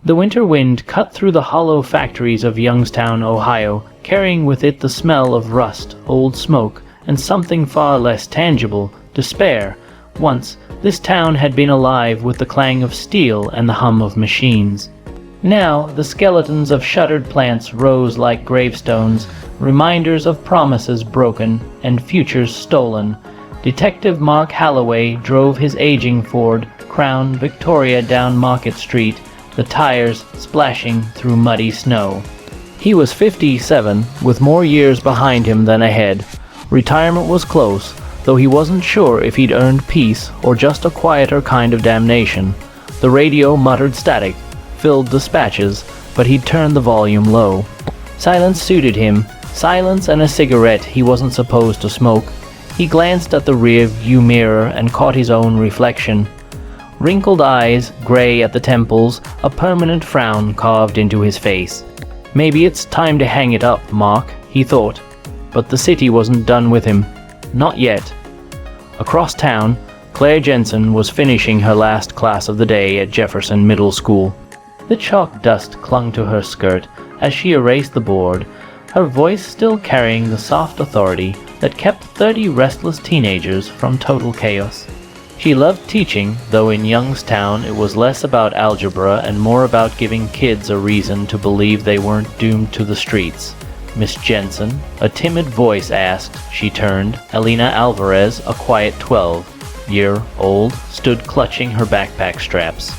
The winter wind cut through the hollow factories of Youngstown, Ohio, carrying with it the smell of rust, old smoke, and something far less tangible, despair. Once, this town had been alive with the clang of steel and the hum of machines. Now, the skeletons of shuttered plants rose like gravestones, reminders of promises broken and futures stolen. Detective Mark Halloway drove his aging Ford Crown Victoria down Market Street, the tires splashing through muddy snow. He was 57, with more years behind him than ahead. Retirement was close, though he wasn't sure if he'd earned peace or just a quieter kind of damnation. The radio muttered static, filled dispatches, but he'd turned the volume low. Silence suited him, silence and a cigarette he wasn't supposed to smoke. He glanced at the rear-view mirror and caught his own reflection. Wrinkled eyes, gray at the temples, a permanent frown carved into his face. Maybe it's time to hang it up, Mark, he thought. But the city wasn't done with him. Not yet. Across town, Claire Jensen was finishing her last class of the day at Jefferson Middle School. The chalk dust clung to her skirt as she erased the board, her voice still carrying the soft authority that kept 30 restless teenagers from total chaos. She loved teaching, though in Youngstown it was less about algebra and more about giving kids a reason to believe they weren't doomed to the streets. Miss Jensen, a timid voice asked. She turned. Elena Alvarez, a quiet 12-year-old, stood clutching her backpack straps.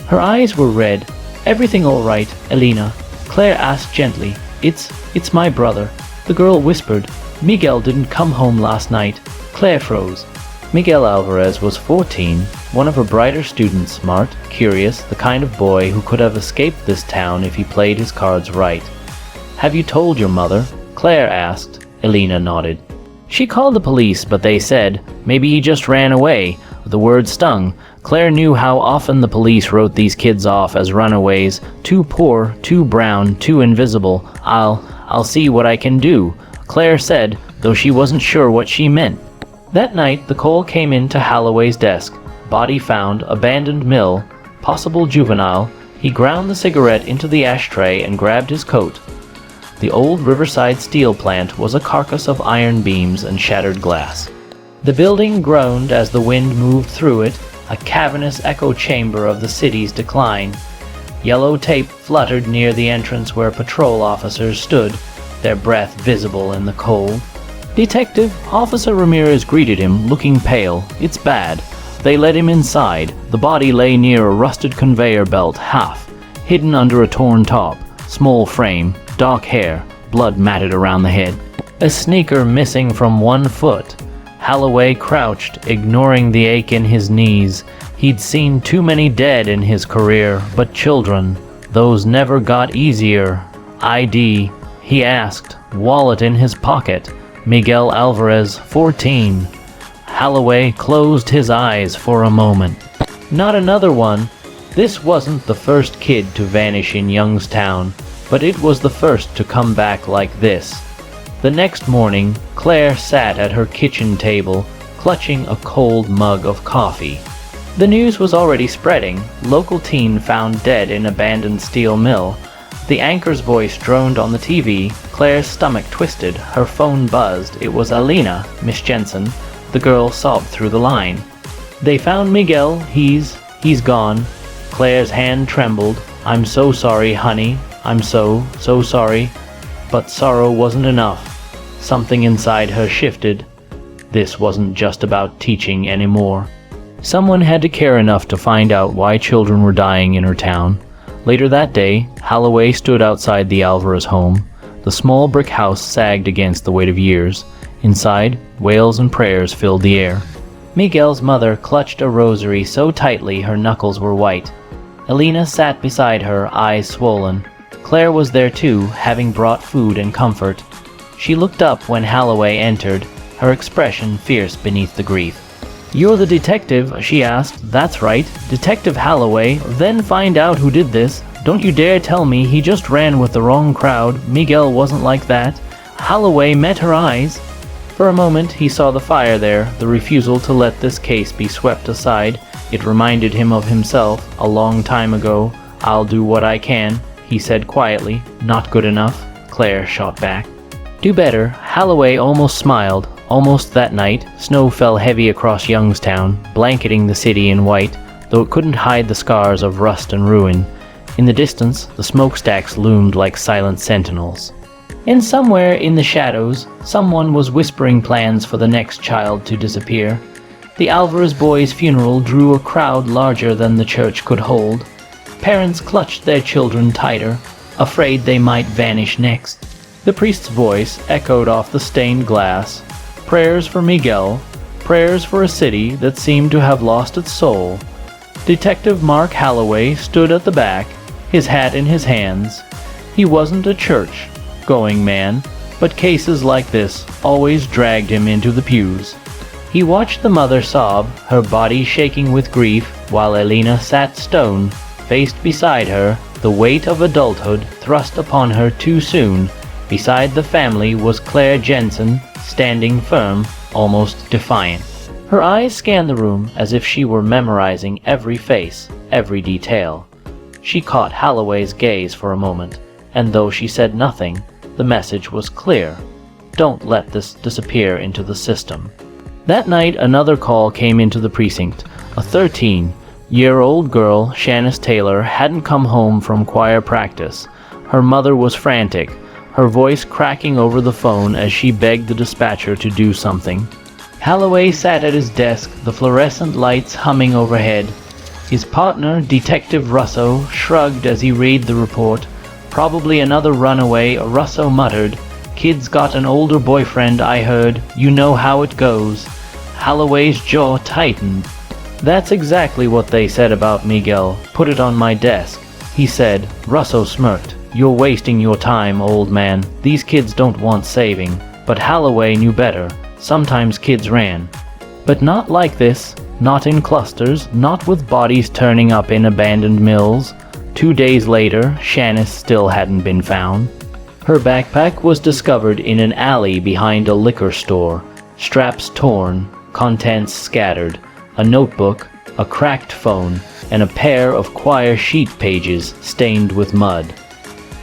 Her eyes were red. "Everything all right, Elena?" Claire asked gently. It's my brother." The girl whispered. "Miguel didn't come home last night." Claire froze. Miguel Alvarez was 14, one of her brighter students, smart, curious, the kind of boy who could have escaped this town if he played his cards right. "Have you told your mother?" Claire asked. Elena nodded. "She called the police, but they said, maybe he just ran away." The word stung. Claire knew how often the police wrote these kids off as runaways, too poor, too brown, too invisible. I'll see what I can do," Claire said, though she wasn't sure what she meant. That night, the call came into Halloway's desk. Body found, abandoned mill, possible juvenile. He ground the cigarette into the ashtray and grabbed his coat. The old Riverside steel plant was a carcass of iron beams and shattered glass. The building groaned as the wind moved through it, a cavernous echo chamber of the city's decline. Yellow tape fluttered near the entrance where patrol officers stood, their breath visible in the cold. "Detective," Officer Ramirez greeted him, looking pale. "It's bad." They led him inside. The body lay near a rusted conveyor belt, half hidden under a torn top. Small frame, dark hair, blood matted around the head. A sneaker missing from one foot. Halloway crouched, ignoring the ache in his knees. He'd seen too many dead in his career, but children, those never got easier. "ID?" he asked, wallet in his pocket. Miguel Alvarez, 14. Halloway closed his eyes for a moment. Not another one. This wasn't the first kid to vanish in Youngstown, but it was the first to come back like this. The next morning, Claire sat at her kitchen table, clutching a cold mug of coffee. The news was already spreading. Local teen found dead in abandoned steel mill. The anchor's voice droned on the TV. Claire's stomach twisted. Her phone buzzed. It was Elena, Miss Jensen. The girl sobbed through the line. "They found Miguel. He's gone." Claire's hand trembled. "I'm so sorry, honey. I'm so sorry." But sorrow wasn't enough. Something inside her shifted. This wasn't just about teaching anymore. Someone had to care enough to find out why children were dying in her town. Later that day, Halloway stood outside the Alvarez home. The small brick house sagged against the weight of years. Inside, wails and prayers filled the air. Miguel's mother clutched a rosary so tightly her knuckles were white. Elena sat beside her, eyes swollen. Claire was there too, having brought food and comfort. She looked up when Halloway entered, her expression fierce beneath the grief. "You're the detective?" she asked. "That's right, Detective Halloway. Then find out who did this. Don't you dare tell me he just ran with the wrong crowd. Miguel wasn't like that." Halloway met her eyes. For a moment he saw the fire there, the refusal to let this case be swept aside. It reminded him of himself, a long time ago, "I'll do what I can," he said quietly. "Not good enough," Claire shot back. "Do better." Holloway almost smiled. Almost that night, snow fell heavy across Youngstown, blanketing the city in white, though it couldn't hide the scars of rust and ruin. In the distance, the smokestacks loomed like silent sentinels. And somewhere in the shadows, someone was whispering plans for the next child to disappear. The Alvarez boys' funeral drew a crowd larger than the church could hold. Parents clutched their children tighter, afraid they might vanish next. The priest's voice echoed off the stained glass. Prayers for Miguel, prayers for a city that seemed to have lost its soul. Detective Mark Holloway stood at the back, his hat in his hands. He wasn't a church-going man, but cases like this always dragged him into the pews. He watched the mother sob, her body shaking with grief, while Elena sat stone, faced beside her, the weight of adulthood thrust upon her too soon. Beside the family was Claire Jensen, standing firm, almost defiant. Her eyes scanned the room as if she were memorizing every face, every detail. She caught Holloway's gaze for a moment, and though she said nothing, the message was clear. Don't let this disappear into the system. That night, another call came into the precinct. A 13-year-old girl, Shanice Taylor, hadn't come home from choir practice. Her mother was frantic, her voice cracking over the phone as she begged the dispatcher to do something. Holloway sat at his desk, the fluorescent lights humming overhead. His partner, Detective Russo, shrugged as he read the report. "Probably another runaway," Russo muttered. "Kid's got an older boyfriend, I heard. You know how it goes." Holloway's jaw tightened. "That's exactly what they said about Miguel. Put it on my desk," he said. Russo smirked. "You're wasting your time, old man. These kids don't want saving." But Holloway knew better. Sometimes kids ran. But not like this. Not in clusters. Not with bodies turning up in abandoned mills. 2 days later, Shanice still hadn't been found. Her backpack was discovered in an alley behind a liquor store. Straps torn, contents scattered, a notebook, a cracked phone, and a pair of choir sheet pages stained with mud.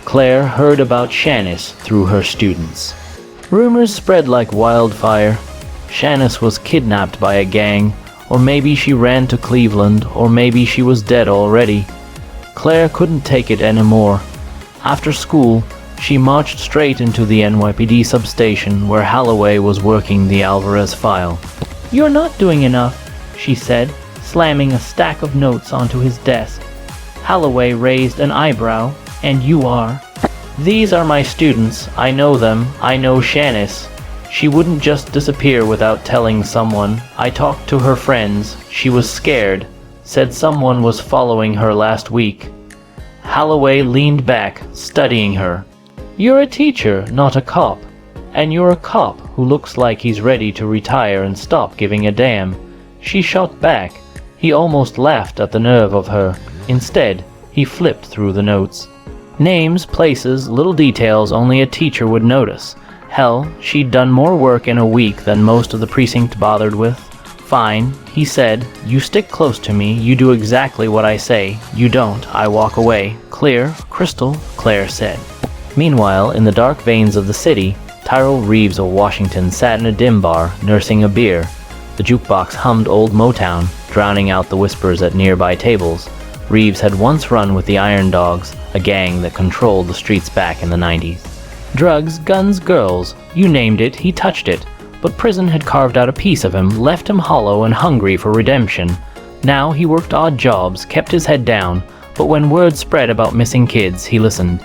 Claire heard about Shanice through her students. Rumors spread like wildfire. Shanice was kidnapped by a gang, or maybe she ran to Cleveland, or maybe she was dead already. Claire couldn't take it anymore. After school, she marched straight into the NYPD substation where Holloway was working the Alvarez file. "You're not doing enough," she said, slamming a stack of notes onto his desk. Holloway raised an eyebrow. "And you are?" "These are my students. I know them. I know Shanice. She wouldn't just disappear without telling someone. I talked to her friends. She was scared. Said someone was following her last week." Holloway leaned back, studying her. "You're a teacher, not a cop. And you're a cop who looks like he's ready to retire and stop giving a damn." She shot back. He almost laughed at the nerve of her. Instead, he flipped through the notes. Names, places, little details only a teacher would notice. Hell, she'd done more work in a week than most of the precinct bothered with. "Fine," he said. "You stick close to me. You do exactly what I say. You don't, I walk away. Clear, crystal," Claire said. Meanwhile, in the dark veins of the city, Tyrell Reeves of Washington sat in a dim bar, nursing a beer. The jukebox hummed old Motown, drowning out the whispers at nearby tables. Reeves had once run with the Iron Dogs, a gang that controlled the streets back in the 90s. Drugs, guns, girls, you named it, he touched it. But prison had carved out a piece of him, left him hollow and hungry for redemption. Now he worked odd jobs, kept his head down, but when word spread about missing kids, he listened.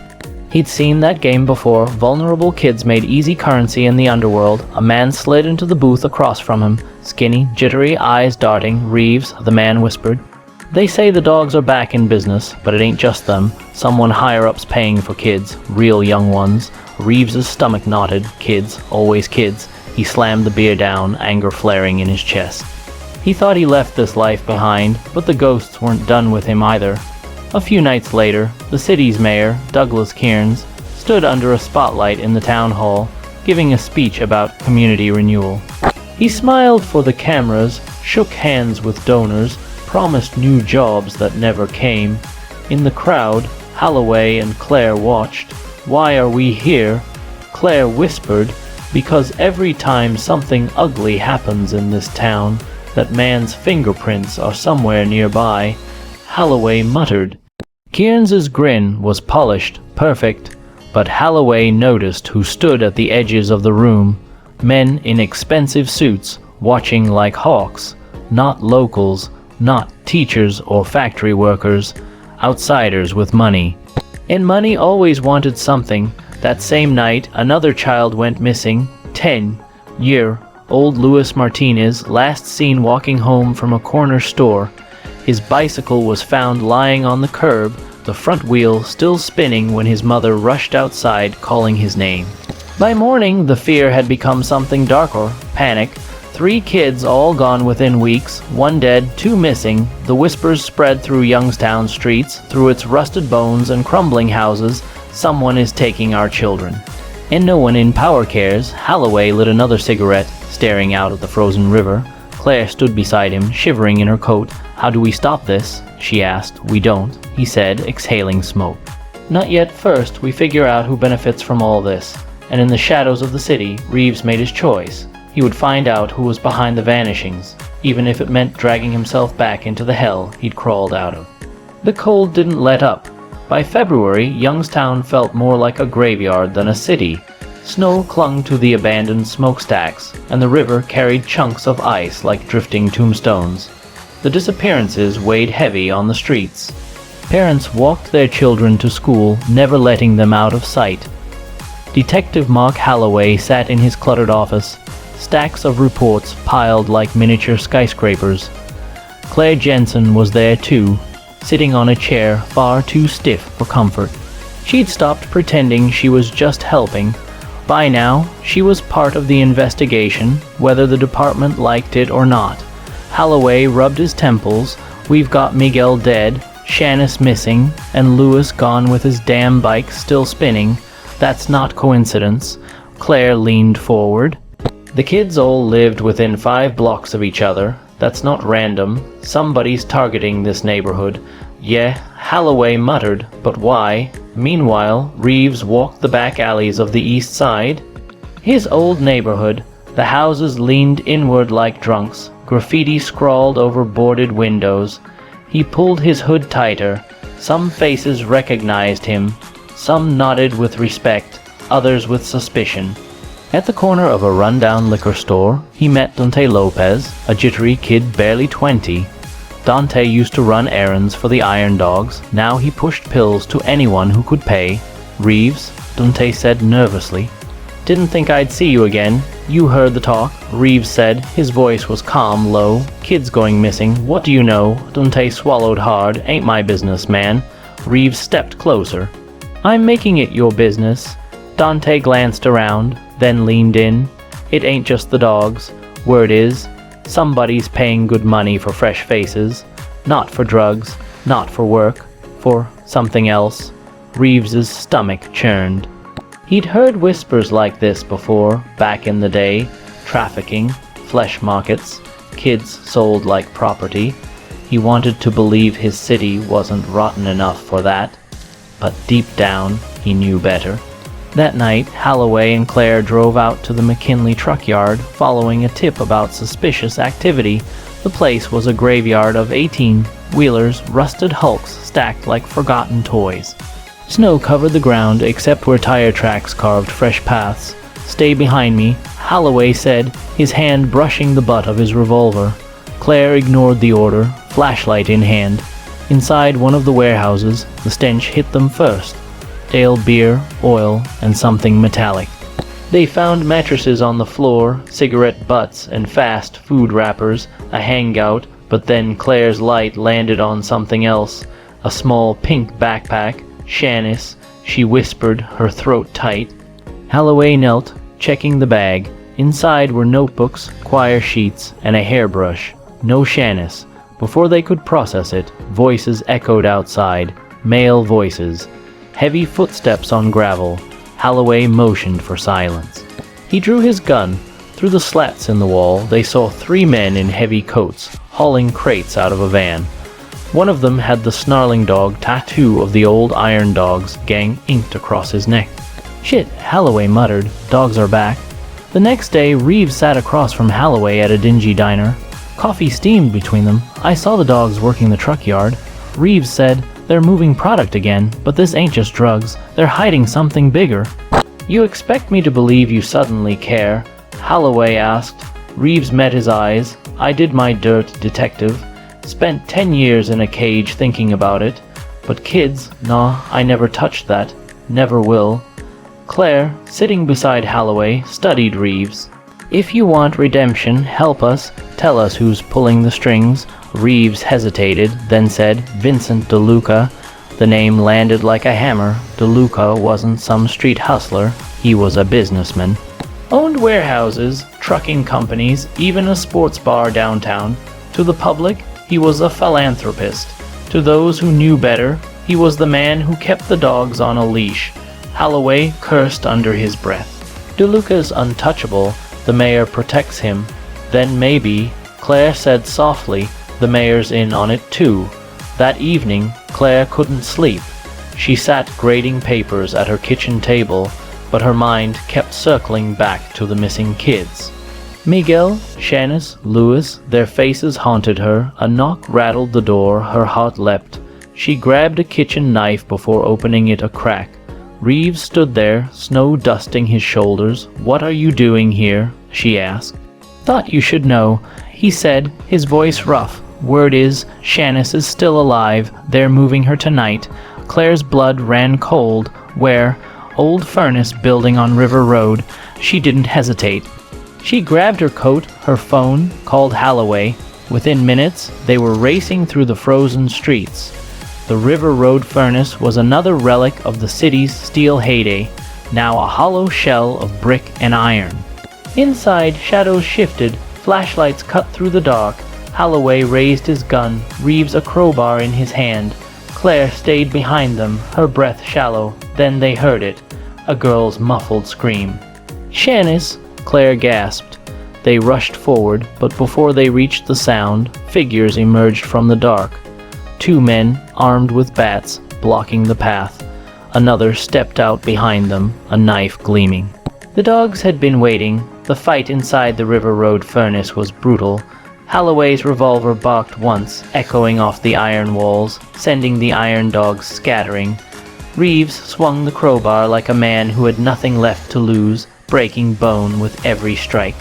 He'd seen that game before. Vulnerable kids made easy currency in the underworld. A man slid into the booth across from him, skinny, jittery, eyes darting. "Reeves," the man whispered. "They say the dogs are back in business, but it ain't just them. Someone higher-up's paying for kids, real young ones." Reeves's stomach knotted. Kids, always kids. He slammed the beer down, anger flaring in his chest. He thought he left this life behind, but the ghosts weren't done with him either. A few nights later, the city's mayor, Douglas Kearns, stood under a spotlight in the town hall, giving a speech about community renewal. He smiled for the cameras, shook hands with donors, promised new jobs that never came. In the crowd, Holloway and Claire watched. "Why are we here?" Claire whispered, "Because every time something ugly happens in this town, that man's fingerprints are somewhere nearby." Holloway muttered. Kearns's grin was polished, perfect, but Holloway noticed who stood at the edges of the room. Men in expensive suits, watching like hawks. Not locals, not teachers or factory workers, outsiders with money. And money always wanted something. That same night, another child went missing. 10-year-old Luis Martinez, last seen walking home from a corner store. His bicycle was found lying on the curb, the front wheel still spinning when his mother rushed outside calling his name. By morning, the fear had become something darker, panic. 3 kids all gone within weeks, 1 dead, 2 missing. The whispers spread through Youngstown streets, through its rusted bones and crumbling houses. Someone is taking our children. And no one in power cares. Holloway lit another cigarette, staring out at the frozen river. Claire stood beside him, shivering in her coat. "How do we stop this?" she asked. "We don't," he said, exhaling smoke. "Not yet. First, we figure out who benefits from all this." And in the shadows of the city, Reeves made his choice. He would find out who was behind the vanishings, even if it meant dragging himself back into the hell he'd crawled out of. The cold didn't let up. By February, Youngstown felt more like a graveyard than a city. Snow clung to the abandoned smokestacks, and the river carried chunks of ice like drifting tombstones. The disappearances weighed heavy on the streets. Parents walked their children to school, never letting them out of sight. Detective Mark Holloway sat in his cluttered office, stacks of reports piled like miniature skyscrapers. Claire Jensen was there too, sitting on a chair far too stiff for comfort. She'd stopped pretending she was just helping. By now, she was part of the investigation, whether the department liked it or not. Holloway rubbed his temples. "We've got Miguel dead, Shanice missing, and Lewis gone with his damn bike still spinning. That's not coincidence." Claire leaned forward. "The kids all lived within 5 blocks of each other. That's not random. Somebody's targeting this neighborhood." "Yeah," Holloway muttered, "but why?" Meanwhile, Reeves walked the back alleys of the east side. His old neighborhood. The houses leaned inward like drunks, graffiti scrawled over boarded windows. He pulled his hood tighter. Some faces recognized him. Some nodded with respect, others with suspicion. At the corner of a rundown liquor store, he met Dante Lopez, a jittery kid barely 20. Dante used to run errands for the Iron Dogs. Now he pushed pills to anyone who could pay. "Reeves," Dante said nervously. "Didn't think I'd see you again. You heard the talk," Reeves said. His voice was calm, low. "Kids going missing. What do you know?" Dante swallowed hard. "Ain't my business, man." Reeves stepped closer. "I'm making it your business." Dante glanced around, then leaned in. "It ain't just the dogs. Word is, somebody's paying good money for fresh faces. Not for drugs, not for work, for something else." Reeves's stomach churned. He'd heard whispers like this before, back in the day. Trafficking, flesh markets, kids sold like property. He wanted to believe his city wasn't rotten enough for that. But deep down, he knew better. That night, Holloway and Claire drove out to the McKinley truck yard, following a tip about suspicious activity. The place was a graveyard of 18-wheelers, rusted hulks stacked like forgotten toys. Snow covered the ground except where tire tracks carved fresh paths. "Stay behind me," Holloway said, his hand brushing the butt of his revolver. Claire ignored the order, flashlight in hand. Inside one of the warehouses, the stench hit them first. Ale beer, oil, and something metallic. They found mattresses on the floor, cigarette butts, and fast food wrappers, a hangout, but then Claire's light landed on something else. A small pink backpack. "Shanice," she whispered, her throat tight. Holloway knelt, checking the bag. Inside were notebooks, choir sheets, and a hairbrush. No Shanice. Before they could process it, voices echoed outside. Male voices. Heavy footsteps on gravel. Holloway motioned for silence. He drew his gun. Through the slats in the wall, they saw 3 men in heavy coats, hauling crates out of a van. One of them had the snarling dog tattoo of the old Iron Dogs gang inked across his neck. "Shit," Holloway muttered. "Dogs are back." The next day, Reeves sat across from Holloway at a dingy diner. Coffee steamed between them. "I saw the dogs working the truck yard." Reeves said, "They're moving product again, but this ain't just drugs. They're hiding something bigger." "You expect me to believe you suddenly care?" Holloway asked. Reeves met his eyes. "I did my dirt, detective. Spent 10 years in a cage thinking about it. But kids, nah, I never touched that. Never will." Claire, sitting beside Holloway, studied Reeves. "If you want redemption, help us. Tell us who's pulling the strings." Reeves hesitated, then said, "Vincent DeLuca." The name landed like a hammer. DeLuca wasn't some street hustler. He was a businessman. Owned warehouses, trucking companies, even a sports bar downtown. To the public, he was a philanthropist. To those who knew better, he was the man who kept the dogs on a leash. Holloway cursed under his breath. DeLuca's untouchable. The mayor protects him. Then maybe, Claire said softly, the mayor's in on it too. That evening, Claire couldn't sleep. She sat grading papers at her kitchen table, but her mind kept circling back to the missing kids. Miguel, Shanice, Louis, their faces haunted her. A knock rattled the door. Her heart leapt. She grabbed a kitchen knife before opening it a crack. Reeves stood there, snow dusting his shoulders. "What are you doing here?" she asked. "Thought you should know," he said, his voice rough. "Word is, Shanice is still alive. They're moving her tonight." Claire's blood ran cold. "Where?" "Old furnace building on River Road." She didn't hesitate. She grabbed her coat, her phone, called Holloway. Within minutes, they were racing through the frozen streets. The River Road furnace was another relic of the city's steel heyday, now a hollow shell of brick and iron. Inside, shadows shifted, flashlights cut through the dark. Holloway raised his gun, Reeves a crowbar in his hand. Claire stayed behind them, her breath shallow. Then they heard it, a girl's muffled scream. "Shanice!" Claire gasped. They rushed forward, but before they reached the sound, figures emerged from the dark. 2 men, armed with bats, blocking the path. Another stepped out behind them, a knife gleaming. The dogs had been waiting. The fight inside the River Road furnace was brutal. Holloway's revolver barked once, echoing off the iron walls, sending the iron dogs scattering. Reeves swung the crowbar like a man who had nothing left to lose, breaking bone with every strike.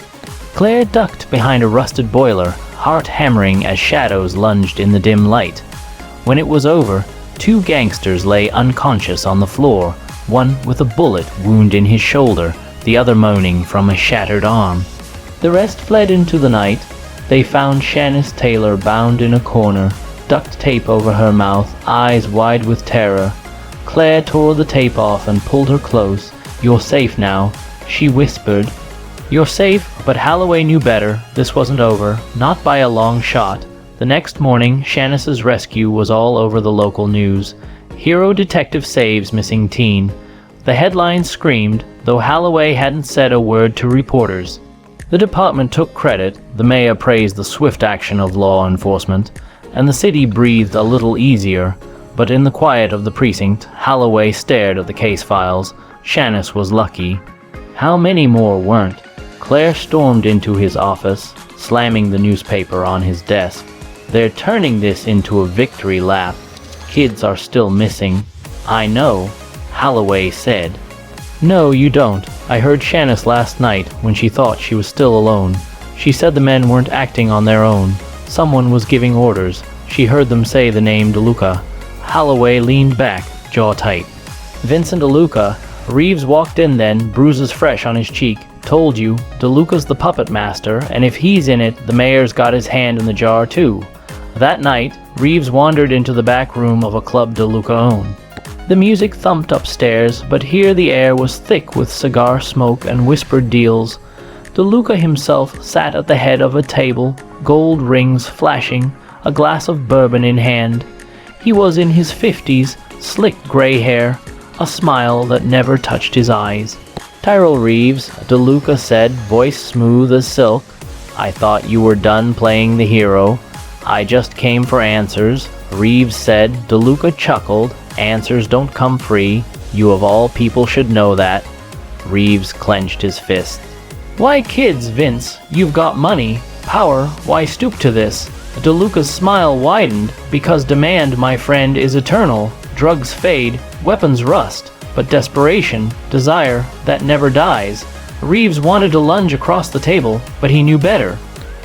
Claire ducked behind a rusted boiler, heart hammering as shadows lunged in the dim light. When it was over, 2 gangsters lay unconscious on the floor, one with a bullet wound in his shoulder, the other moaning from a shattered arm. The rest fled into the night. They found Shanice Taylor bound in a corner, duct tape over her mouth, eyes wide with terror. Claire tore the tape off and pulled her close. "You're safe now," she whispered. "You're safe," but Holloway knew better. This wasn't over, not by a long shot. The next morning, Shanice's rescue was all over the local news. "Hero detective saves missing teen." The headlines screamed, though Holloway hadn't said a word to reporters. The department took credit, the mayor praised the swift action of law enforcement, and the city breathed a little easier. But in the quiet of the precinct, Holloway stared at the case files. Shanice was lucky. How many more weren't? Claire stormed into his office, slamming the newspaper on his desk. "They're turning this into a victory lap. Kids are still missing." "I know," Holloway said. "No, you don't. I heard Shanice last night when she thought she was still alone. She said the men weren't acting on their own. Someone was giving orders. She heard them say the name DeLuca." Holloway leaned back, jaw tight. "Vincent DeLuca." Reeves walked in then, bruises fresh on his cheek. "Told you, DeLuca's the puppet master, and if he's in it, the mayor's got his hand in the jar too." That night, Reeves wandered into the back room of a club DeLuca owned. The music thumped upstairs, but here the air was thick with cigar smoke and whispered deals. DeLuca himself sat at the head of a table, gold rings flashing, a glass of bourbon in hand. He was in his 50s, slick gray hair, a smile that never touched his eyes. "Tyrell Reeves," DeLuca said, voice smooth as silk. "I thought you were done playing the hero. I just came for answers. Reeves said. DeLuca chuckled. Answers don't come free. You of all people should know that. Reeves clenched his fist. Why kids, Vince? You've got money, power, why stoop to this? DeLuca's smile widened. Because demand, my friend, is eternal. Drugs fade, weapons rust, but desperation, desire, that never dies. Reeves wanted to lunge across the table, but he knew better.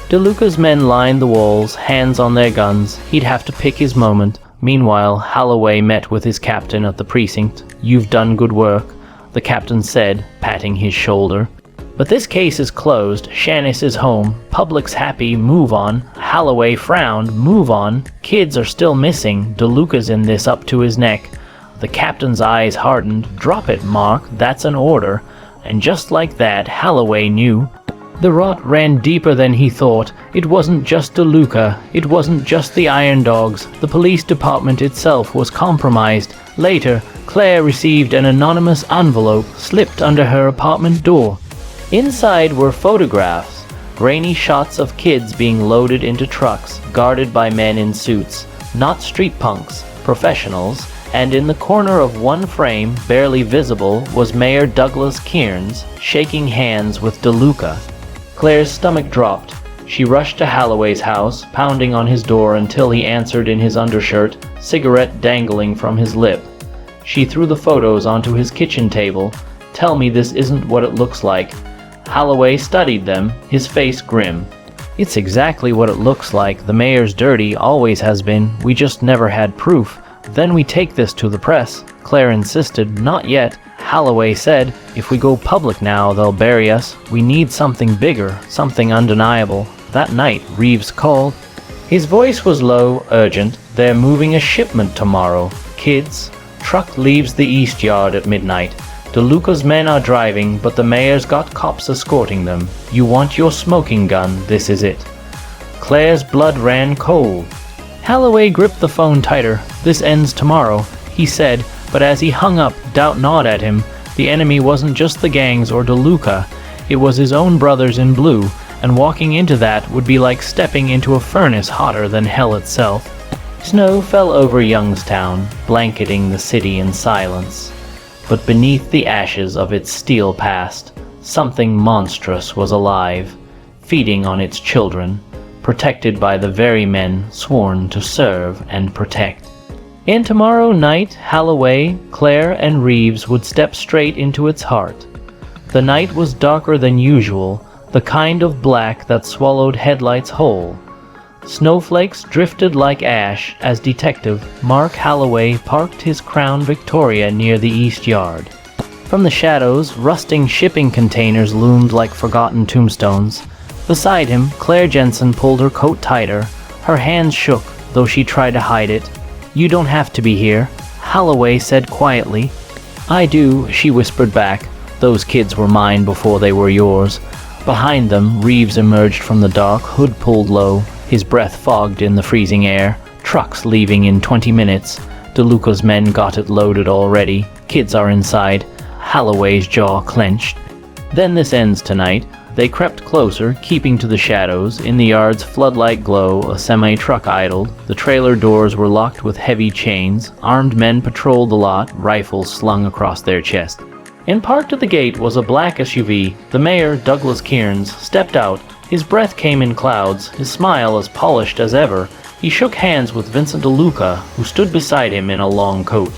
DeLuca's men lined the walls, hands on their guns. He'd have to pick his moment. Meanwhile, Holloway met with his captain at the precinct. You've done good work, the captain said, patting his shoulder. But this case is closed. Shanice is home. Public's happy. Move on. Holloway frowned. Move on. Kids are still missing. DeLuca's in this up to his neck. The captain's eyes hardened. Drop it, Mark. That's an order. And just like that, Holloway knew. The rot ran deeper than he thought. It wasn't just DeLuca. It wasn't just the Iron Dogs. The police department itself was compromised. Later, Claire received an anonymous envelope slipped under her apartment door. Inside were photographs, grainy shots of kids being loaded into trucks, guarded by men in suits, not street punks, professionals, and in the corner of one frame, barely visible, was Mayor Douglas Kearns, shaking hands with DeLuca. Claire's stomach dropped. She rushed to Holloway's house, pounding on his door until he answered in his undershirt, cigarette dangling from his lip. She threw the photos onto his kitchen table. Tell me this isn't what it looks like. Holloway studied them, his face grim. It's exactly what it looks like. The mayor's dirty, always has been. We just never had proof. Then we take this to the press. Claire insisted. Not yet. Holloway said, if we go public now, they'll bury us. We need something bigger, something undeniable. That night, Reeves called. His voice was low, urgent. They're moving a shipment tomorrow. Kids. Truck leaves the East Yard at midnight. DeLuca's men are driving, but the mayor's got cops escorting them. You want your smoking gun, this is it. Claire's blood ran cold. Holloway gripped the phone tighter. This ends tomorrow, he said, but as he hung up, doubt gnawed at him. The enemy wasn't just the gangs or DeLuca. It was his own brothers in blue, and walking into that would be like stepping into a furnace hotter than hell itself. Snow fell over Youngstown, blanketing the city in silence. But beneath the ashes of its steel past, something monstrous was alive, feeding on its children, protected by the very men sworn to serve and protect. In tomorrow night, Holloway, Claire, and Reeves would step straight into its heart. The night was darker than usual, the kind of black that swallowed headlights whole. Snowflakes drifted like ash as Detective Mark Holloway parked his Crown Victoria near the East Yard. From the shadows, rusting shipping containers loomed like forgotten tombstones. Beside him, Claire Jensen pulled her coat tighter. Her hands shook, though she tried to hide it. You don't have to be here, Holloway said quietly. I do, she whispered back. Those kids were mine before they were yours. Behind them, Reeves emerged from the dark, hood pulled low. His breath fogged in the freezing air. Trucks leaving in 20 minutes. DeLuca's men got it loaded already. Kids are inside. Holloway's jaw clenched. Then this ends tonight. They crept closer, keeping to the shadows. In the yard's floodlight glow, a semi-truck idled. The trailer doors were locked with heavy chains. Armed men patrolled the lot, rifles slung across their chest. In parked at the gate was a black SUV. The mayor, Douglas Kearns, stepped out. His breath came in clouds, his smile as polished as ever. He shook hands with Vincent DeLuca, who stood beside him in a long coat.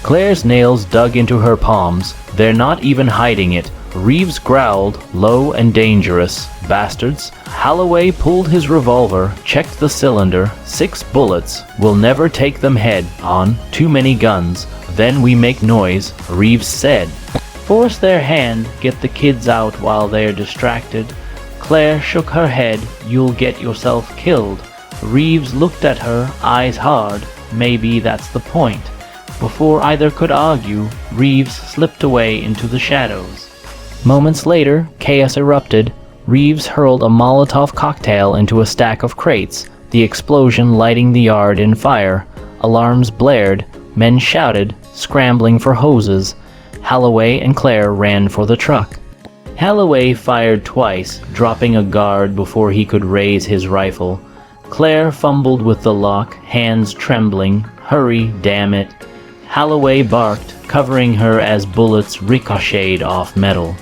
Claire's nails dug into her palms. They're not even hiding it. Reeves growled, low and dangerous. Bastards. Holloway pulled his revolver, checked the cylinder. 6 bullets. We'll never take them head on. Too many guns. Then we make noise, Reeves said. Force their hand, get the kids out while they're distracted. Claire shook her head. You'll get yourself killed. Reeves looked at her, eyes hard. Maybe that's the point. Before either could argue, Reeves slipped away into the shadows. Moments later, chaos erupted. Reeves hurled a Molotov cocktail into a stack of crates, the explosion lighting the yard in fire. Alarms blared. Men shouted, scrambling for hoses. Holloway and Claire ran for the truck. Holloway fired twice, dropping a guard before he could raise his rifle. Claire fumbled with the lock, hands trembling. Hurry, damn it. Holloway barked, covering her as bullets ricocheted off metal.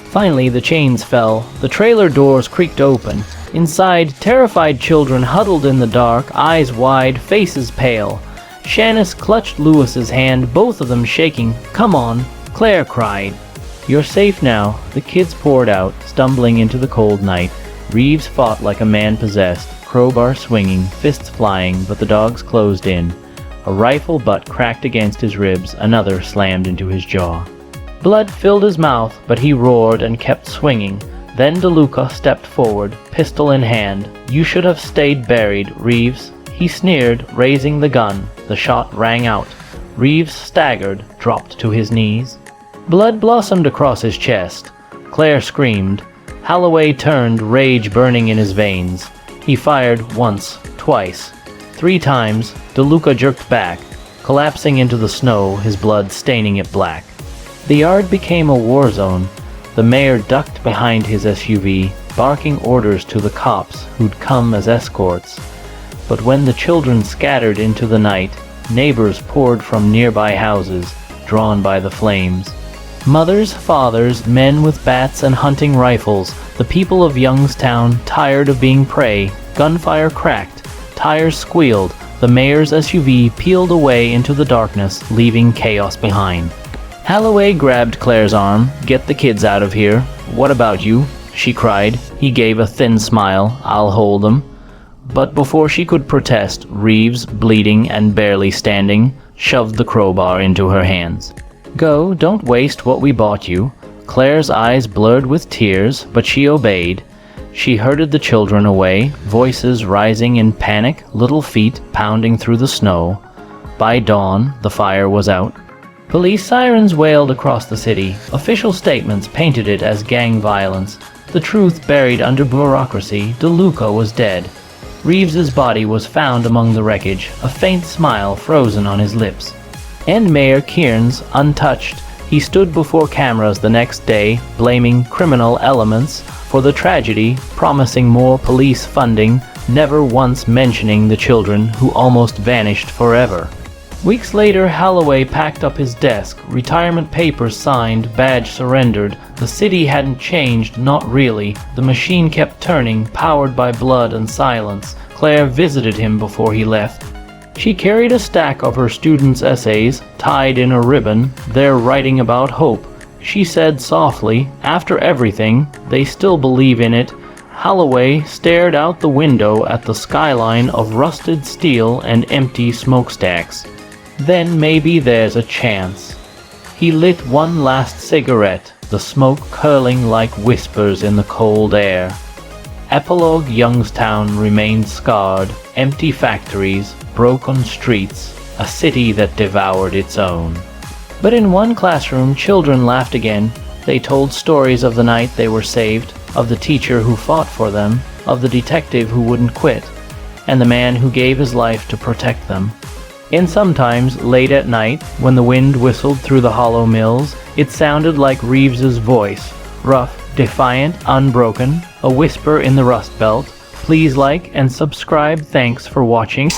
Finally, the chains fell. The trailer doors creaked open. Inside, terrified children huddled in the dark, eyes wide, faces pale. Shanice clutched Lewis's hand, both of them shaking. "Come on," Claire cried. "You're safe now." The kids poured out, stumbling into the cold night. Reeves fought like a man possessed, crowbar swinging, fists flying, but the dogs closed in. A rifle butt cracked against his ribs, another slammed into his jaw. Blood filled his mouth, but he roared and kept swinging. Then DeLuca stepped forward, pistol in hand. "You should have stayed buried, Reeves." He sneered, raising the gun. The shot rang out. Reeves staggered, dropped to his knees. Blood blossomed across his chest. Claire screamed. Holloway turned, rage burning in his veins. He fired once, twice. 3 times, DeLuca jerked back, collapsing into the snow, his blood staining it black. The yard became a war zone. The mayor ducked behind his SUV, barking orders to the cops who'd come as escorts. But when the children scattered into the night, neighbors poured from nearby houses, drawn by the flames. Mothers, fathers, men with bats and hunting rifles, the people of Youngstown, tired of being prey. Gunfire cracked, tires squealed, the mayor's SUV peeled away into the darkness, leaving chaos behind. Holloway grabbed Claire's arm. "Get the kids out of here." "What about you?" she cried. He gave a thin smile. "I'll hold them." But before she could protest, Reeves, bleeding and barely standing, shoved the crowbar into her hands. "Go, don't waste what we bought you." Claire's eyes blurred with tears, but she obeyed. She herded the children away, voices rising in panic, little feet pounding through the snow. By dawn, the fire was out. Police sirens wailed across the city. Official statements painted it as gang violence. The truth buried under bureaucracy, DeLuca was dead. Reeves's body was found among the wreckage, a faint smile frozen on his lips. And Mayor Kearns, untouched. He stood before cameras the next day, blaming criminal elements for the tragedy, promising more police funding, never once mentioning the children who almost vanished forever. Weeks later, Holloway packed up his desk, retirement papers signed, badge surrendered. The city hadn't changed, not really. The machine kept turning, powered by blood and silence. Claire visited him before he left. She carried a stack of her students' essays, tied in a ribbon. They're writing about hope. She said softly, "After everything, they still believe in it." Holloway stared out the window at the skyline of rusted steel and empty smokestacks. "Then maybe there's a chance." He lit one last cigarette, the smoke curling like whispers in the cold air. Epilogue Youngstown remained scarred, empty factories, broken streets, a city that devoured its own. But in one classroom, children laughed again. They told stories of the night they were saved, of the teacher who fought for them, of the detective who wouldn't quit, and the man who gave his life to protect them. And sometimes, late at night, when the wind whistled through the hollow mills, it sounded like Reeves's voice, rough, defiant, unbroken, a whisper in the Rust Belt. Please like and subscribe. Thanks for watching.